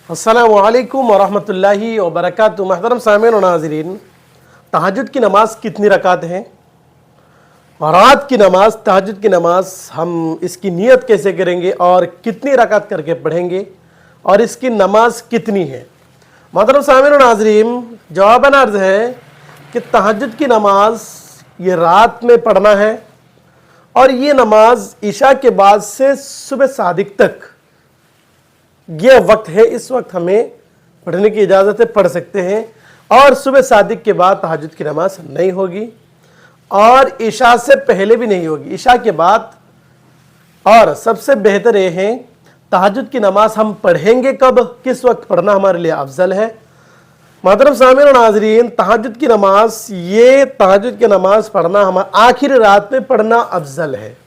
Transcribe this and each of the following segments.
अस्सलामुअलैकुम वरहमतुल्लाहि वबरकातुहू। महतरम सामीन और नाज़रीन, तहज्जुद की नमाज कितनी रकात हैं? रात की नमाज, तहज्जुद की नमाज, हम इसकी नियत कैसे करेंगे और कितनी रकात करके पढ़ेंगे और इसकी नमाज कितनी है? महतरम सामीन और नाज़रीन, जवाबन अर्ज़ है कि तहज्जुद की नमाज ये रात में पढ़ना है और ये नमाज इशा के बाद से सुबह सादिक तक ये वक्त है। इस वक्त हमें पढ़ने की इजाज़त है, पढ़ सकते हैं। और सुबह सादिक के बाद तहज्जुद की नमाज नहीं होगी और इशा से पहले भी नहीं होगी, इशा के बाद। और सबसे बेहतर ये है तहज्जुद की नमाज हम पढ़ेंगे कब, किस वक्त पढ़ना हमारे लिए अफजल है। मोहतरम सामीन और नाज़रीन, तहज्जुद की नमाज, ये तहज्जुद की नमाज पढ़ना हमारा आखिरी रात में पढ़ना अफजल है।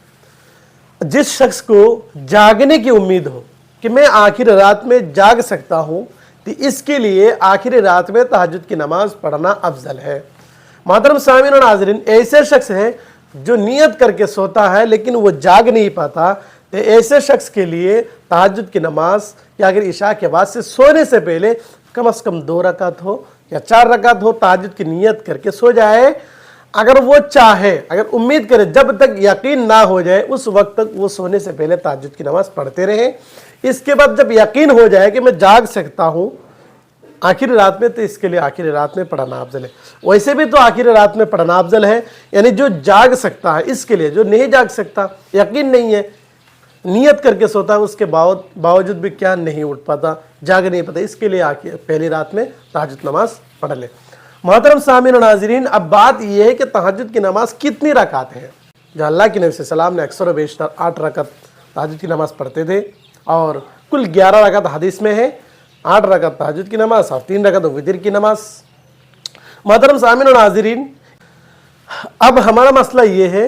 जिस शख्स को जागने की उम्मीद हो कि मैं आखिर रात में जाग सकता हूँ, तो इसके लिए आखिरी रात में तहज्जुद की नमाज पढ़ना अफजल है। मोहतरम सामीन और नाज़रीन, ऐसे शख्स हैं जो नियत करके सोता है लेकिन वो जाग नहीं पाता, तो ऐसे शख्स के लिए तहज्जुद की नमाज या अगर इशा के बाद से सोने से पहले कम से कम 2 रकात हो या 4 रकात हो, तहज्जुद की नियत करके सो जाए। अगर वो चाहे, अगर उम्मीद करे, जब तक यकीन ना हो जाए उस वक्त तक वो सोने से पहले तहज्जुद की नमाज पढ़ते रहे। इसके बाद जब यकीन हो जाए कि मैं जाग सकता हूँ आखिरी रात में, तो इसके लिए आखिरी रात में पढ़ना अफजल है। वैसे भी तो आखिरी रात में पढ़ना अफजल है, यानी जो जाग सकता है इसके लिए। जो नहीं जाग सकता, यकीन नहीं है, नियत करके सोता है, उसके बावजूद भी क्या नहीं उठ पाता, जाग नहीं पाता, इसके लिए पहली रात में तहज्जुद नमाज पढ़ ले। मोहतरम सामीन और नाज़रीन, अब बात यह है कि तहज्जुद की नमाज कितनी रकात है। जो अल्लाह के नबी सल्लल्लाहु अलैहि वसल्लम ने अक्सर व बेशतर 8 रकात तहज्जुद की नमाज पढ़ते थे और कुल 11 रकात हदीस में है। 8 रकात तहज्जुद की नमाज और 3 रकात वितर की नमाज। मोहतरम सामीन और नाज़रीन, अब हमारा मसला ये है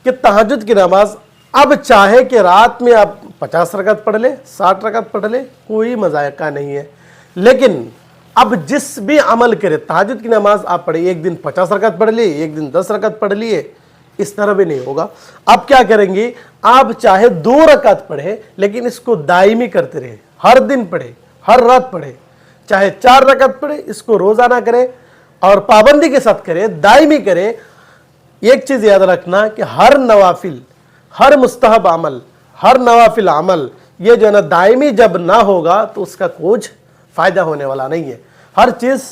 कि तहज्जुद की नमाज अब चाहे कि रात में आप 50 रकात पढ़ ले, 60 रकात पढ़ ले, कोई मज़ायका नहीं है। लेकिन अब जिस भी अमल करे, तहज्जुद की नमाज आप पढ़े, एक दिन 50 रकात पढ़ लिए, एक दिन 10 रकात पढ़ लिए, इस तरह भी नहीं होगा। आप क्या करेंगे, आप चाहे 2 रकात पढ़े लेकिन इसको दायमी करते रहे, हर दिन पढ़े, हर रात पढ़े, चाहे 4 रकात पढ़े, इसको रोजाना करें और पाबंदी के साथ करें, दायमी करें। एक चीज याद रखना कि हर नवाफिल, हर मुस्तहब अमल, हर नवाफिल अमल, ये जो है ना दायमी जब ना होगा तो उसका कुछ फायदा होने वाला नहीं है। हर चीज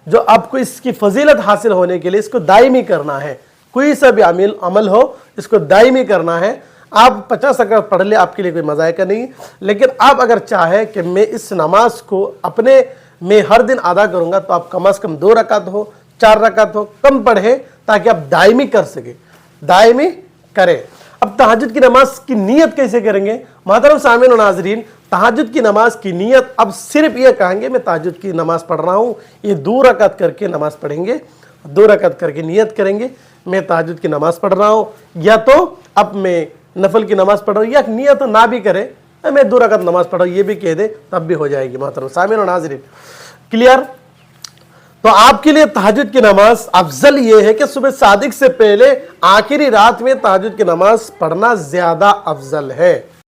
जो आपको इसकी फजीलत हासिल होने के लिए इसको दायमी करना है। कोई सा भी अमल हो, इसको दायमी करना है। आप 50 रकात पढ़ ले, आपके लिए कोई मज़ायका नहीं। लेकिन आप अगर चाहे कि मैं इस नमाज को अपने में हर दिन अदा करूंगा, तो आप कम से कम 2 रकात हो, 4 रकात हो, कम पढ़े, ताकि आप दायमी कर सके, दायमी करें। अब तहज्जुद की नमाज की नियत कैसे करेंगे? मोहतरम सामीन और नाज़रीन, तहज्जुद की नमाज की नियत अब सिर्फ ये कहेंगे मैं तहज्जुद की नमाज पढ़ रहा हूँ, ये 2 रकात करके नमाज पढ़ेंगे, 2 रकात करके नियत करेंगे मैं तहज्जुद की नमाज पढ़ रहा हूँ। या तो अब मैं नफल की नमाज पढ़ रहा हूँ, या नियत ना भी करे, मैं 2 रकात नमाज पढ़ रहा हूँ, ये भी कह दे, तब भी हो जाएगी। मोहतरम सामीन और नाज़रीन, क्लियर? तो आपके लिए तहज्जुद की नमाज अफजल ये है कि सुबह सादिक से पहले आखिरी रात में तहज्जुद की नमाज पढ़ना ज्यादा अफजल है।